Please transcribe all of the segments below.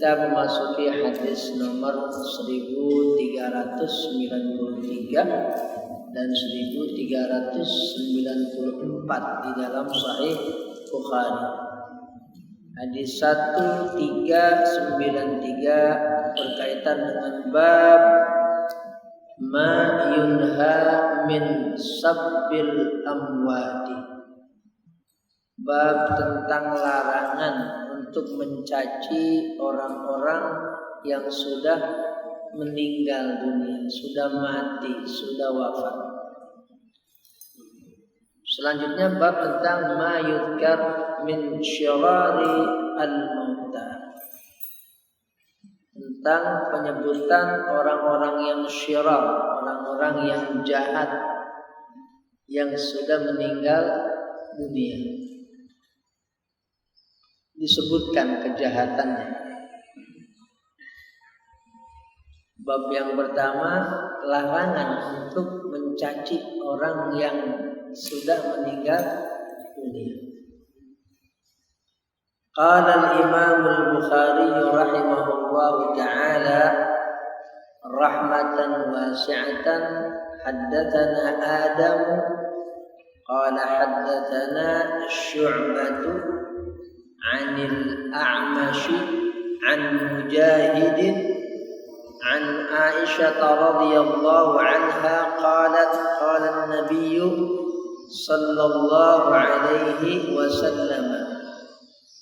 Kita memasuki hadis nomor 1393 dan 1394 di dalam Sahih Bukhari. Hadis 1393 berkaitan dengan bab ma yunha min sabbil amwati. Bab tentang larangan untuk mencaci orang-orang yang sudah meninggal dunia, sudah mati, sudah wafat. Selanjutnya bab tentang ma yudkar min syirari al-mauta, tentang penyebutan orang-orang yang syirar, orang-orang yang jahat yang sudah meninggal dunia. Disebutkan kejahatannya. Bab yang pertama, larangan untuk mencaci orang yang sudah meninggal dunia. Qala al-Imam al-Bukhari rahimahullahu ta'ala rahmatan wasi'atan haddatsana Adam qala haddatsana Syu'bah عن الأعمش عن مجاهد عن عائشة رضي الله عنها قالت قال النبي صلى الله عليه وسلم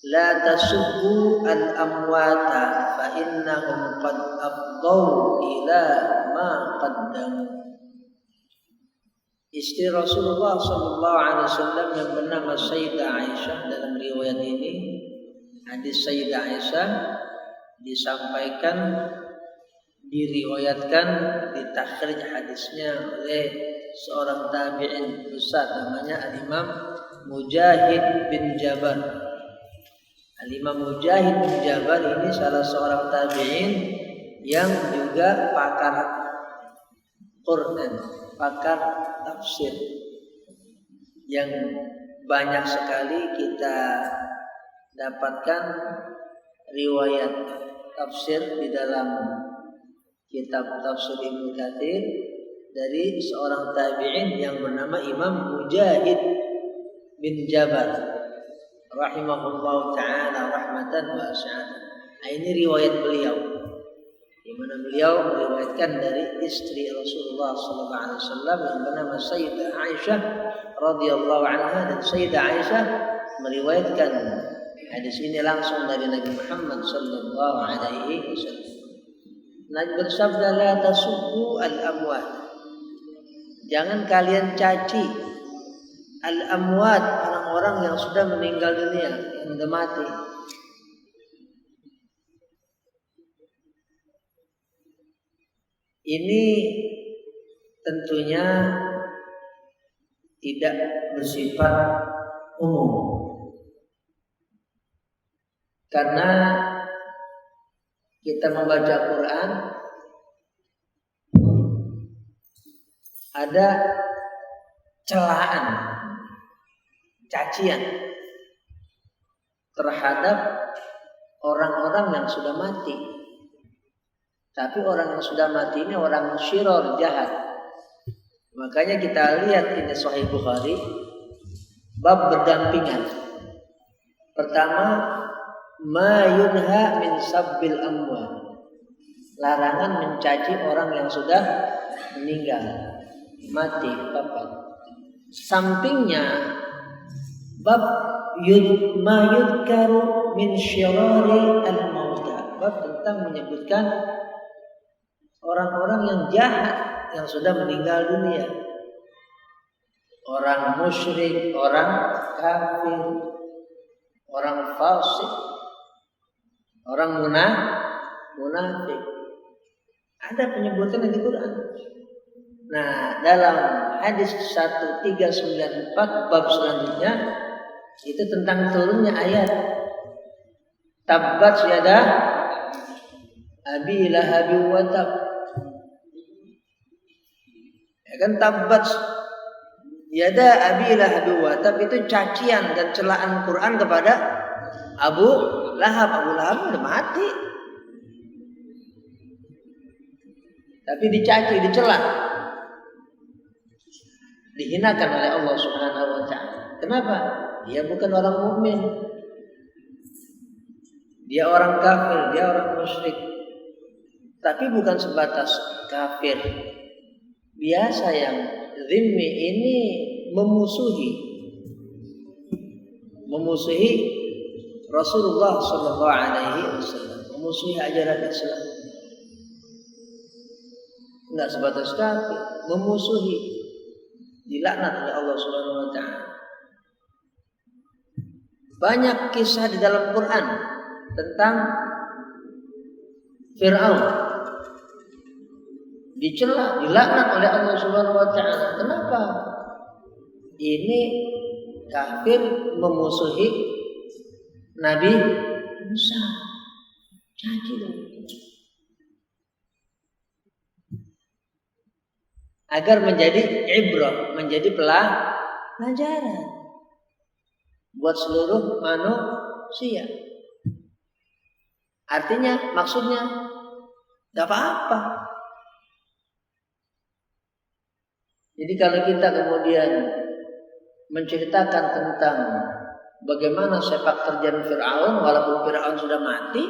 لا تسبوا الأموات فإنهم قد أفضوا إلى ما قدموا. Istri Rasulullah Sallallahu Alaihi Wasallam yang bernama Sayyidah Aisyah, dalam riwayat ini hadis Sayyidah Aisyah disampaikan, diriwayatkan, ditakhrij hadisnya oleh seorang tabi'in besar namanya Al-Imam Mujahid bin Jabar. Al-Imam Mujahid bin Jabar ini salah seorang tabi'in yang juga pakar Quran, pakar tafsir, yang banyak sekali kita dapatkan riwayat tafsir di dalam kitab tafsir Ibnu Katsir dari seorang tabi'in yang bernama Imam Mujahid bin Jabar rahimahullahu ta'ala rahmatan wasi'atan. Ini riwayat beliau, di mana beliau meriwayatkan dari istri Rasulullah sallallahu alaihi wasallam yang bernama Sayyidah Aisyah radhiyallahu anha, dan Sayyidah Aisyah meriwayatkan hadis ini langsung dari Nabi Muhammad sallallahu alaihi wasallam. Nabi bersabda, la tasubbu al-amwat, jangan kalian caci al-amwat, orang-orang yang sudah meninggal dunia, yang sudah mati. Ini tentunya tidak bersifat umum, karena kita membaca Quran ada celaan, cacian terhadap orang-orang yang sudah mati. Tapi orang yang sudah mati ini orang syiror, jahat. Makanya kita lihat ini Sahih Bukhari, bab berdampingan. Pertama, ma yunha min sabbil amwat, larangan mencaci orang yang sudah meninggal, mati, wafat. Sampingnya, bab ma yudkaru min syirari al-mauta, bab tentang menyebutkan orang-orang yang jahat yang sudah meninggal dunia, orang musyrik, orang kafir, orang fasik, orang munafik. Ada penyebutan di Quran. Nah, dalam hadis 1394 bab selanjutnya itu tentang turunnya ayat Tabbat yada Abi Lahab wa tab. Ya kan, tabbat yada Abi Lahab wa tab itu cacian dan celaan Quran kepada Abu Lahab. Abu Lahab udah mati. tapi dicaci, dicela, dihinakan oleh Allah Subhanahu wa taala. Kenapa? Dia bukan orang mukmin. Dia orang kafir, dia orang musyrik. Tapi bukan sebatas kafir. Biasa yang zimmi ini memusuhi Rasulullah sallallahu alaihi wasallam, memusuhi ajaran Islam. Enggak sebatas kafir, memusuhi, dilaknat oleh Allah Subhanahu wa taala. Banyak kisah di dalam Quran tentang Fir'aun, dicela, dilaknat oleh Allah Subhanahu wa taala. Kenapa? Ini kafir memusuhi Nabi Musa. Caci dong. Agar menjadi ibrah, menjadi pelajaran buat seluruh manusia. Artinya, maksudnya gak apa-apa. Jadi kalau kita kemudian menceritakan tentang bagaimana sepak terjang Fir'aun, walaupun Fir'aun sudah mati,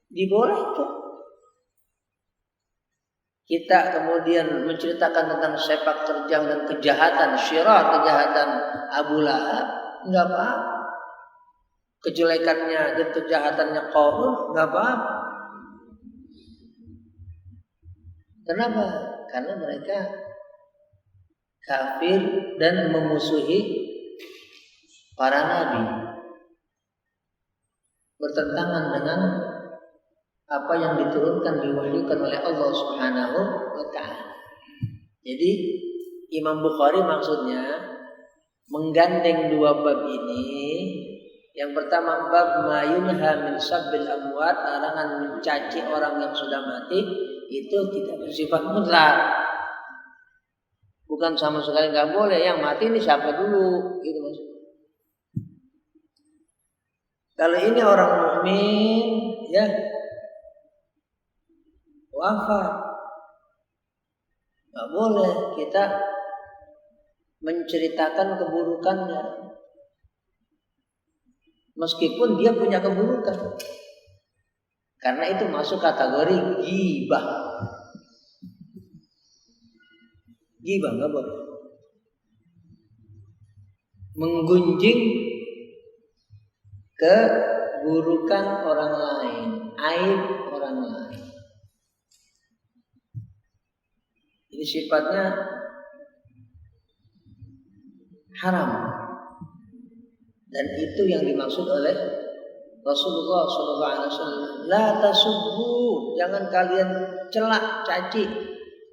dibolehkan. Kita kemudian menceritakan tentang sepak terjang dan kejahatan syirar, kejahatan Abu Lahab, nggak apa-apa. Kejelekannya dan kejahatannya Qarun, nggak apa-apa. Kenapa? Karena mereka kafir dan memusuhi para nabi, bertentangan dengan apa yang diturunkan, diwahyukan oleh Allah Subhanahu wa taala. Jadi Imam Bukhari maksudnya menggandeng dua bab ini. Yang pertama bab ma yunha min sabbil amwat, larangan mencaci orang yang sudah mati, itu tidak bersifat mutlak. Bukan sama sekali nggak boleh, yang mati ini siapa dulu, gitu maksudnya. Kalau ini orang mukmin, ya wafat, nggak boleh kita menceritakan keburukannya, meskipun dia punya keburukan, karena itu masuk kategori ghibah. Ghibah nggak boleh menggunjing keburukan orang lain, aib orang lain. Ini sifatnya haram, dan itu yang dimaksud oleh Rasulullah SAW. La tasubbu, jangan kalian celak, caci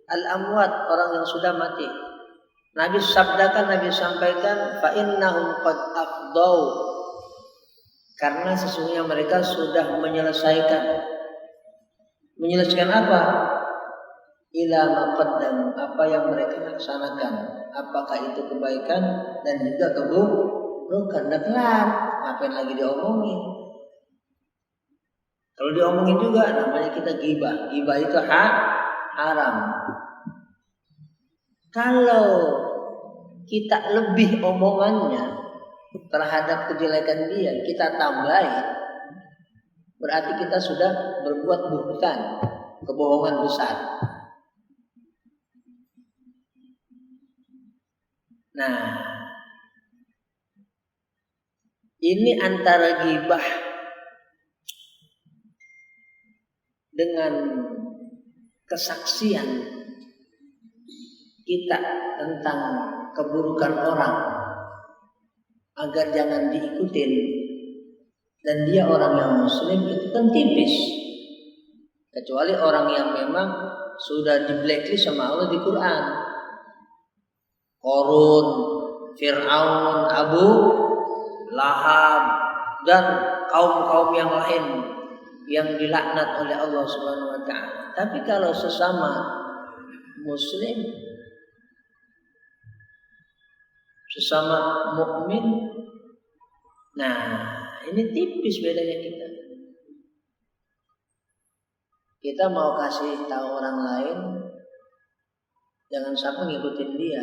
al-amwat, orang yang sudah mati. Nabi sabdakan, Nabi sampaikan, fa innahum qad afdau, karena sesungguhnya mereka sudah menyelesaikan apa? Ila maqaddam, apa yang mereka laksanakan, apakah itu kebaikan dan juga keburukan. Udah kelar, ngapain lagi diomongin? Kalau diomongin juga namanya kita ghibah. Ghibah itu haram. Kalau kita lebih omongannya terhadap kejelekan dia, kita tambahin, berarti kita sudah berbuat buhtan, kebohongan besar. Nah, ini antara ghibah dengan kesaksian kita tentang keburukan orang agar jangan diikutin, dan dia orang yang muslim, itu kan tipis, kecuali orang yang memang sudah di blacklist sama Allah di Quran. Qarun, Fir'aun, Abu Lahab, dan kaum-kaum yang lain yang dilaknat oleh Allah Subhanahu wa taala. Tapi kalau sesama muslim, sesama mukmin, nah ini tipis bedanya kita. kita mau kasih tahu orang lain, jangan sampai ngikutin dia.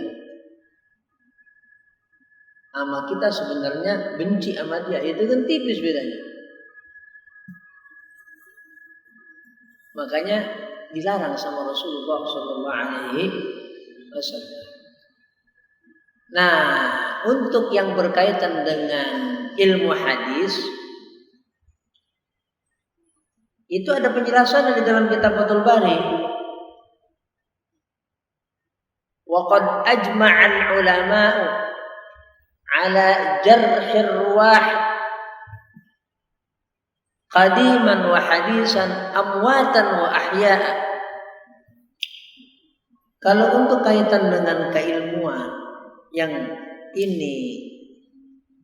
Sama kita sebenarnya benci sama dia, itu kan tipis bedanya. Makanya dilarang sama Rasulullah SAW. Nah, untuk yang berkaitan dengan ilmu hadis, itu ada penjelasan di dalam kitab Fathul Bari. Wa qad ajma'a al-ulama'u ala jarhir ruwah qadiman wa hadisan amwatan wa ahya'a. Kalau untuk kaitan dengan keilmuan yang ini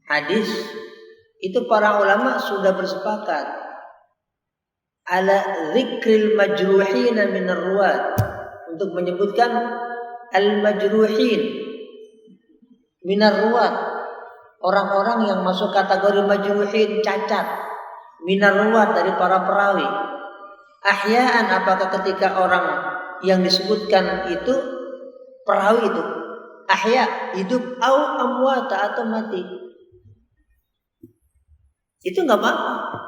hadis, itu para ulama sudah bersepakat ala dzikril majruhina min ar-ruwat, untuk menyebutkan al-majruhin min ar-ruwat, orang-orang yang masuk kategori majruhin, cacat, min ar-ruwat, dari para perawi. Ahya'an, apakah ketika orang yang disebutkan itu perawi itu ahya, hidup, au amwata, atau mati, itu enggak apa-apa.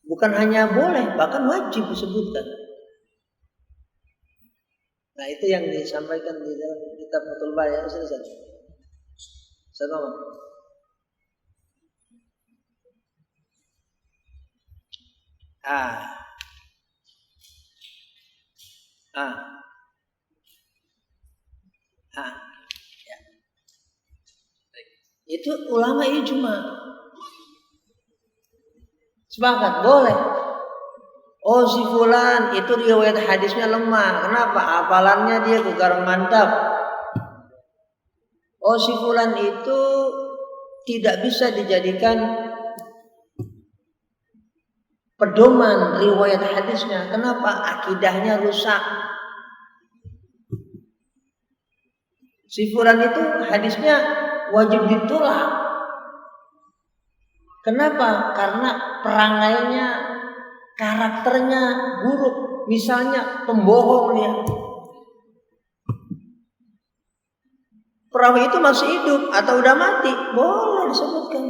Bukan hanya boleh, bahkan wajib disebutkan. Nah, itu yang disampaikan di dalam kitab Fathul Bari. Selesai. Sama. Ya. Itu ulama ijma. Sepakat, boleh. Oh, si fulan itu riwayat hadisnya lemah. Kenapa? Hafalannya dia kurang mantap. Oh, si fulan itu tidak bisa dijadikan pedoman riwayat hadisnya. Kenapa? Akidahnya rusak. Si fulan itu hadisnya wajib ditolak. Kenapa? Karena perangainya, karakternya buruk. Misalnya pembohong dia. Perawi itu masih hidup atau udah mati, boleh disebutkan.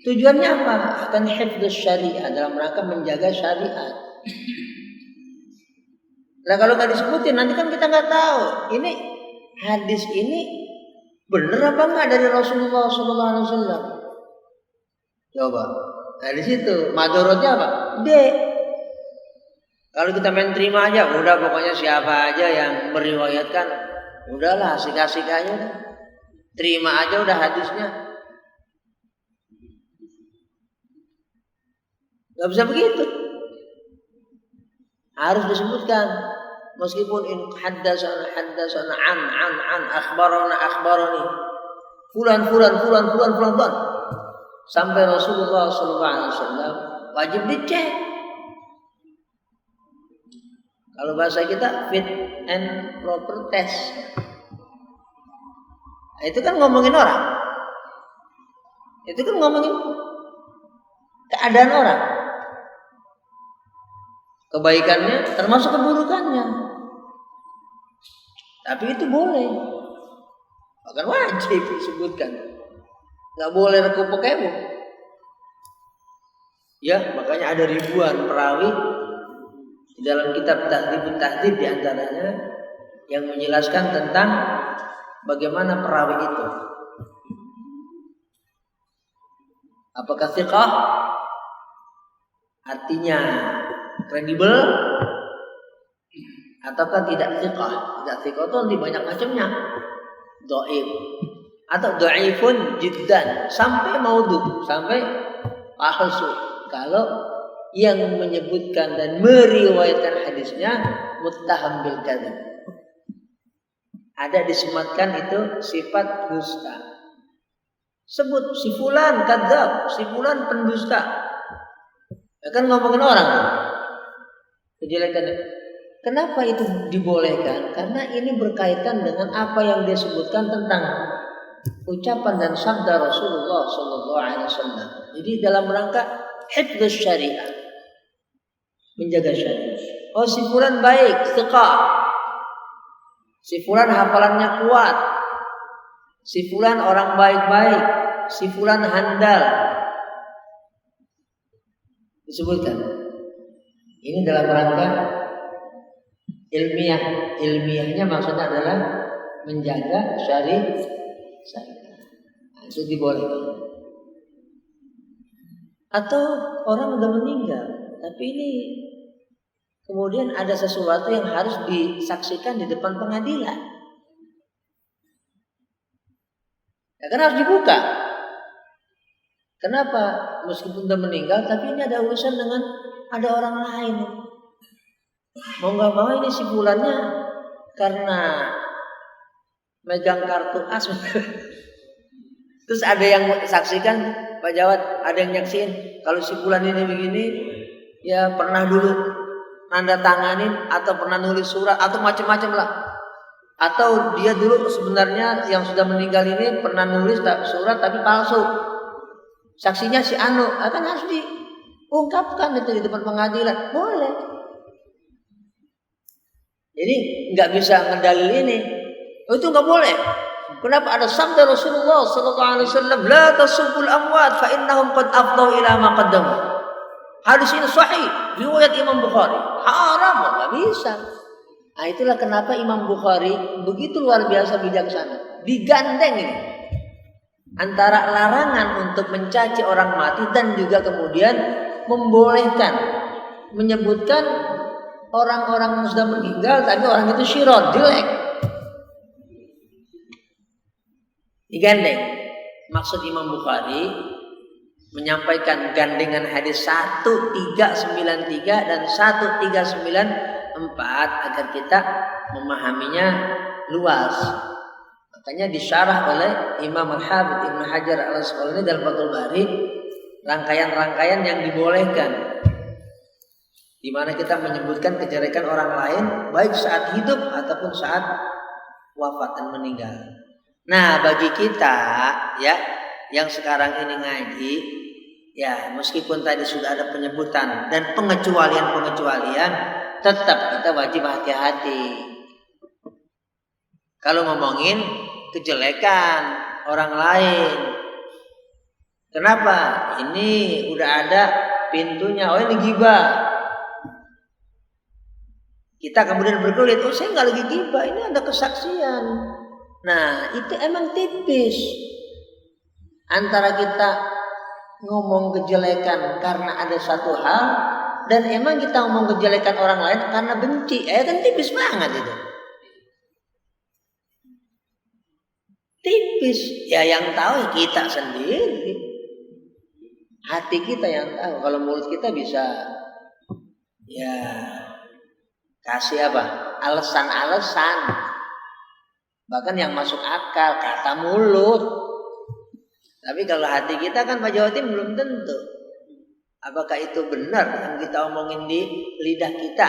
Tujuannya apa? Akan hifdzus syariah, dalam rangka menjaga syariat. Nah, kalau nggak disebutin, nanti kan kita nggak tahu ini hadis ini benar apa nggak dari Rasulullah SAW. Coba. Nah, di situ madorotnya apa? D. Kalau kita main terima aja, udah pokoknya siapa aja yang meriwayatkan, udahlah asik-asik aja. Terima aja udah hadisnya. Gak bisa begitu. Harus disebutkan. Meskipun in haddasana an akhbarani. Fulan. Sampai Rasulullah SAW wajib dicek. Kalau bahasa kita fit and proper test. Nah, itu kan ngomongin orang. Itu kan ngomongin keadaan orang. Kebaikannya termasuk keburukannya. Tapi itu boleh. Bahkan wajib disebutkan. Nggak boleh rekup-kebo. Ya, makanya ada ribuan perawi di dalam kitab Tahdzibut Tahdzib di antaranya yang menjelaskan tentang bagaimana perawi itu. Apakah thiqah? Artinya kredibel ataukah tidak thiqah? Tidak thiqah itu nanti banyak macamnya. Dhaif atau dhaifun jiddan sampai maudhu, sampai palsu. Kalau yang menyebutkan dan meriwayatkan hadisnya muttaham bil kadzib, ada disematkan itu sifat dusta. Sebut si fulan kadzab, si fulan pendusta. Ya kan ngomongin orang kan? Kejelekannya. Kenapa itu dibolehkan? Karena ini berkaitan dengan apa yang dia sebutkan tentang ucapan dan sabda Rasulullah SAW. Jadi dalam rangka hifdzus syariah. menjaga syariat. Oh, si fulan baik, thiqah. Si fulan hafalannya kuat. Si fulan orang baik-baik. Si fulan handal. Disebutkan. Ini dalam rangka ilmiah. Ilmiahnya maksudnya adalah menjaga syariat. Nah, itu dibolehkan. Atau orang sudah meninggal, tapi ini kemudian ada sesuatu yang harus disaksikan di depan pengadilan. Ya, kan harus dibuka. Kenapa? Meskipun sudah meninggal, tapi ini ada urusan dengan ada orang lain. Mau nggak mau ini si bulannya karena megang kartu as. Terus ada yang saksikan, Pak Jawad, ada yang nyaksiin kalau si bulan ini begini, ya pernah dulu nanda tanganin atau pernah nulis surat atau macam-macam lah. Atau dia dulu sebenarnya yang sudah meninggal ini pernah nulis surat tapi palsu. Saksinya si Anu, akan harus diungkapkan itu di depan pengadilan. Boleh. Jadi nggak bisa ngedalil ini. Oh, itu nggak boleh. Kenapa? Ada sabda Rasulullah sallallahu alaihi wasallam, la tasubbul amwat fa innahum qad afdaw ila ma qaddamu. Hadis ini sahih, riwayat Imam Bukhari. Haram, enggak bisa. Nah, itulah kenapa Imam Bukhari begitu luar biasa bijaksana. Digandeng ini antara larangan untuk mencaci orang mati dan juga kemudian membolehkan menyebutkan orang-orang yang sudah meninggal tapi orang itu syiron, jelek. Digandeng. Maksud Imam Bukhari menyampaikan gandengan hadis 1393 dan 1394 agar kita memahaminya luas. Makanya disyarah oleh Imam Al-Hafidz Ibnu Hajar Al-Asqalani dalam Fathul Bari rangkaian-rangkaian yang dibolehkan, di mana kita menyebutkan kejelekan orang lain baik saat hidup ataupun saat wafat dan meninggal. Nah, bagi kita ya yang sekarang ini ngaji, ya meskipun tadi sudah ada penyebutan dan pengecualian, tetap kita wajib hati-hati. Kalau ngomongin kejelekan orang lain. Kenapa? Ini udah ada pintunya. Oh, ini ghibah. Kita kemudian berkelit, oh saya nggak lagi ghibah, ini ada kesaksian. Nah, itu emang tipis antara kita ngomong kejelekan karena ada satu hal dan emang kita ngomong kejelekan orang lain karena benci. Kan tipis banget itu. Tipis. Ya yang tahu kita sendiri. Hati kita yang tahu. Kalau mulut kita bisa ya kasih apa? Alasan-alasan. Bahkan yang masuk akal kata mulut. Tapi kalau hati kita kan Pak Jawatim belum tentu. Apakah itu benar yang kita omongin di lidah kita?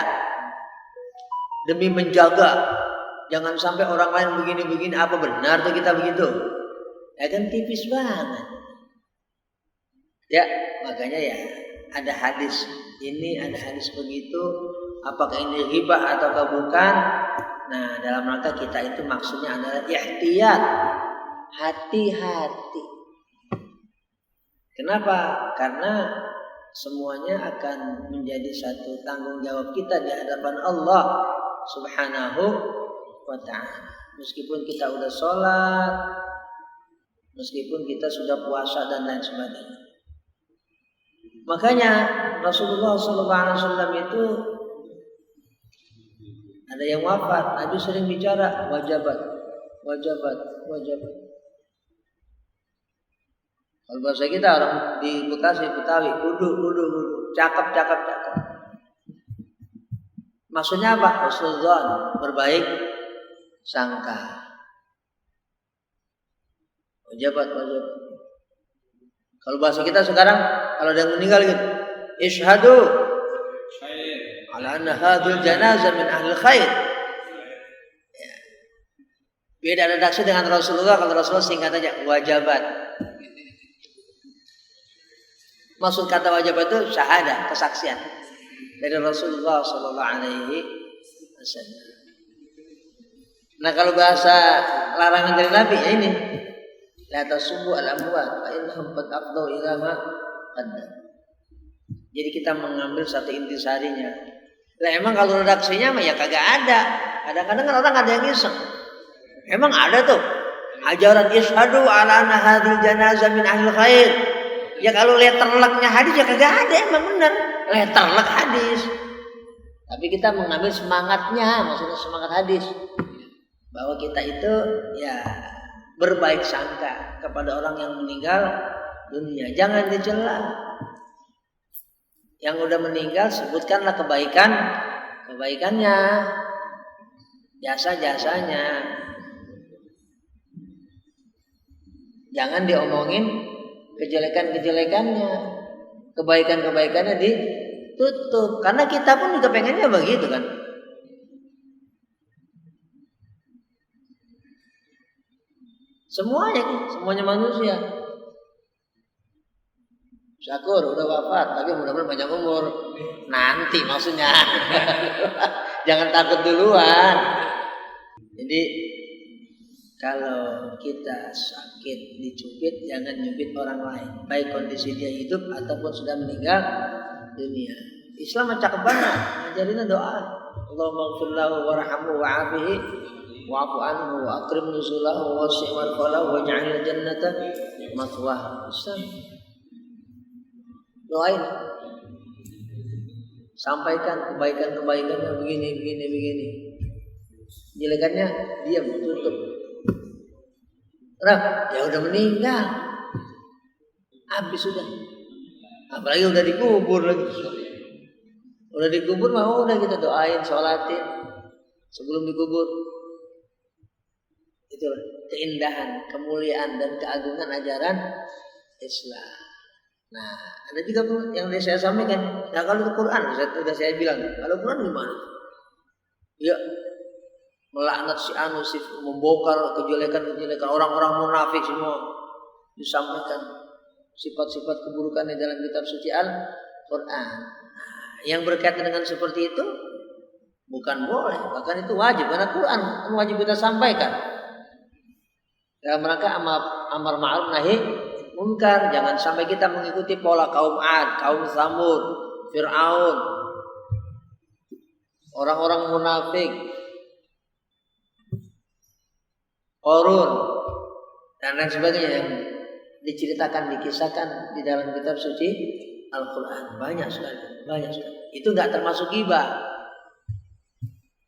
Demi menjaga jangan sampai orang lain begini-begini, apa benar tuh kita begitu? Ya kan tipis banget. Ya, makanya ya ada hadis ini, ada hadis begitu. Apakah ini ghibah ataukah bukan? Nah, dalam rangka kita itu maksudnya adalah ihtiyat, hati-hati. Kenapa? Karena semuanya akan menjadi satu tanggung jawab kita di hadapan Allah Subhanahu wa ta'ala. Meskipun kita udah sholat, meskipun kita sudah puasa dan lain sebagainya. Makanya Rasulullah SAW itu ada yang wafat, Nabi sering bicara wajabat. Kalau bahasa kita orang di Bekasi, Betawi, kudu, cakep. Maksudnya apa? Husnudzon, berbaik sangka. Wajabat. Kalau bahasa kita sekarang, kalau ada yang meninggal gitu, isyhadu ala anna hadhil janazah min ahli khair. Ya. Beda redaksi dengan Rasulullah. Kalau Rasulullah singkat aja wajabat. Maksud kata wajabat itu syahadah, kesaksian. dari Rasulullah Sallallahu Alaihi Wasallam. Nah kalau bahasa larangan dari Nabi ya ini, la tasubbu al-amwat fa innahum qad afdau ila ma qaddam. Jadi kita mengambil satu intisarinya. Lah emang kalau redaksinya mah ya kagak ada. Kadang-kadang kan orang ada yang iseng. Emang ada tuh ajaran isyhadu ala anna hadhil janazah min ahlil khair. Ya kalau letterleknya hadis ya kagak ada, emang benar letterlek hadis. Tapi kita mengambil semangatnya, maksudnya semangat hadis. Bahwa kita itu ya berbaik sangka kepada orang yang meninggal dunia. Jangan dicela. Yang udah meninggal sebutkanlah kebaikannya, jasa-jasanya. Jangan diomongin kejelekan-kejelekannya, kebaikan-kebaikannya ditutup. Karena kita pun juga pengennya begitu kan. Semuanya manusia. Syukur udah wafat, tapi mudah-mudahan panjang umur. Nanti maksudnya. Jangan takut duluan. Jadi kalau kita sakit dicubit, jangan nyubit orang lain, baik kondisi dia hidup ataupun sudah meninggal dunia. Islam cakep banget, ngajarinnya doa. Allahumma ighfir lahu warhamhu wa'afihi wa'fu anhu wa akrim nuzulahu wa wasi' marfalahu waj'alna jannata mathwah. Islam doain, sampaikan kebaikan-kebaikannya begini. Jelekannya diam, tutup. Nah, ya udah meninggal, habis sudah. Apalagi udah dikubur lagi. Udah dikubur mau udah kita doain, sholatin sebelum dikubur. Itu keindahan, kemuliaan dan keagungan ajaran Islam. Nah, ada juga yang saya sampaikan. Nah, kalau itu Quran, sudah saya bilang, kalau Quran gimana? Ya, melaknat si anu, si membongkar kejelekan-kejelekan orang-orang munafik semua, disampaikan sifat-sifat keburukannya dalam kitab suci Al-Quran. Yang berkaitan dengan seperti itu bukan boleh, bahkan itu wajib, karena Quran wajib kita sampaikan dalam rangka amar ma'ruf nahi munkar. Jangan sampai kita mengikuti pola kaum Ad, kaum Tsamud, Fir'aun, orang-orang munafik, Qarun dan lain sebagainya yang diceritakan, dikisahkan di dalam kitab suci Al-Quran. Banyak sekali. Itu nggak termasuk ghibah,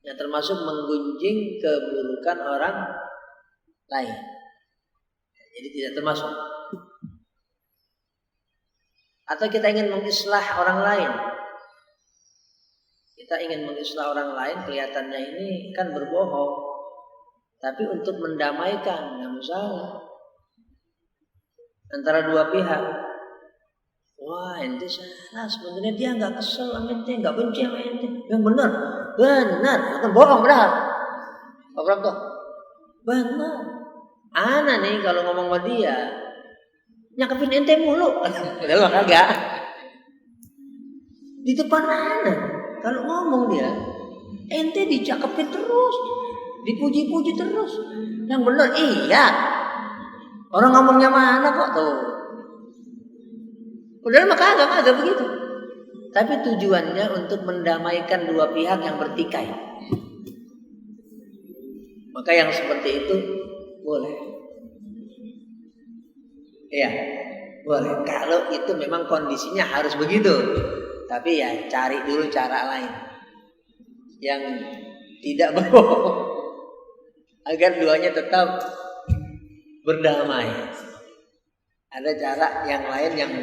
yang termasuk menggunjing keburukan orang lain. Jadi tidak termasuk. Atau kita ingin mengislah orang lain. Kita ingin mengislah orang lain, kelihatannya ini kan berbohong. Tapi untuk mendamaikan, nggak masalah. Antara dua pihak. Wah, ente salah. Sebenarnya dia nggak kesel sama ente, nggak benci sama ente. Yang benar, bukan bohong benar. Apa tuh? Benar. Ana nih kalau ngomong sama dia, nyakepin ente mulu. Padahal kagak. Di depan ana, kalau ngomong dia, ente dicakepin terus. Dipuji-puji terus. Yang benar iya. Orang ngomongnya mana kok tuh. Padahal mah kagak begitu. Tapi tujuannya untuk mendamaikan dua pihak yang bertikai. Maka yang seperti itu boleh. Iya, boleh. Kalau itu memang kondisinya harus begitu. Tapi ya cari dulu cara lain yang tidak berbohong, agar duanya tetap berdamai. Ada cara yang lain yang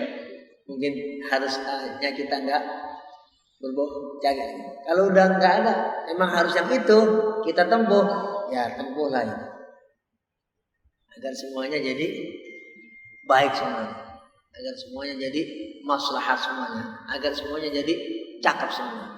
mungkin harusnya kita nggak berbohong. Jaga. Kalau udah nggak ada, emang harus yang itu kita tempuh, ya tempuh lain. Agar semuanya jadi baik semuanya, agar semuanya jadi maslahat semuanya, agar semuanya jadi cakep semuanya.